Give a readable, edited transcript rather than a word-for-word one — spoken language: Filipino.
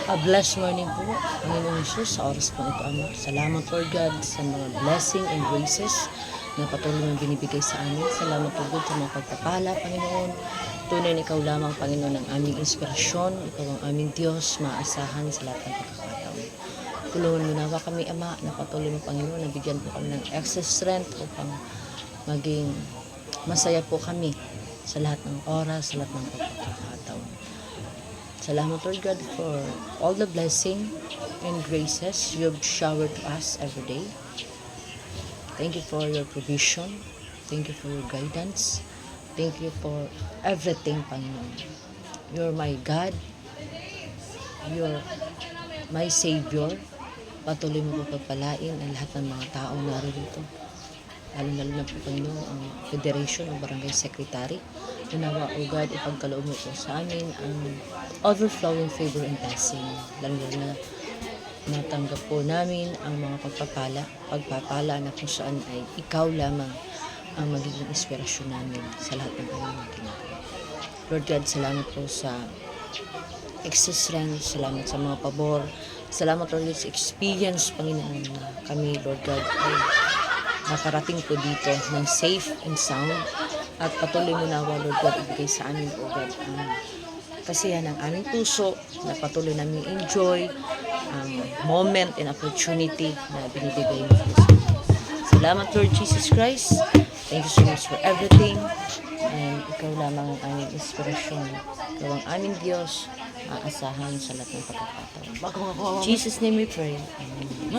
A blessed morning po, Panginoong Jesus, sa oras po ito, Ama. Salamat, Lord God, sa mga blessing and graces na patuloy mong binibigay sa amin. Salamat, Lord God, sa mga pagpapala, Panginoon. Tunay na ikaw lamang, Panginoon, ang aming inspirasyon. Ikaw ang aming Diyos, maasahan sa lahat ng pagkakataon. Tulungan mo nawa kami, Ama, na patuloy mo, Panginoon, na bigyan po kami ng extra strength upang maging masaya po kami sa lahat ng oras, sa lahat ng pagkakataon. Salamat, Lord God, for all the blessing and graces you have showered to us every day. Thank you for your provision. Thank you for your guidance. Thank you for everything, Panginoon. You're my God. You're my Savior. Patuloy mo po pagpalain ang lahat ng mga taong narito. Lalo-lalo na po, Panginoon, ang Federation ng Barangay Secretary. Nawa, O God, ipagkaloob mo po sa amin ang overflowing favor and blessing. Lalo-lalo na natanggap po namin ang mga pagpapala na kung saan ay ikaw lamang ang magiging inspirasyon namin sa lahat ng aming ginagawa. Lord God, salamat po sa existence, salamat sa mga pabor, salamat Lord sa experience, Panginoon, na kami, Lord God, ay nakarating po dito ng safe and sound at patuloy mo nawa, Lord God, ibigay sa amin, O God, ang kasiyahan ng aming puso na patuloy namin enjoy ang moment and opportunity na binibigay mo po sa amin. Salamat, Lord Jesus Christ. Thank you so much for everything. And ikaw lamang ang aming inspirasyon. Ikaw ang aming Diyos, aasahan sa lahat ng pagkakataon. In Jesus' name we pray. Amen.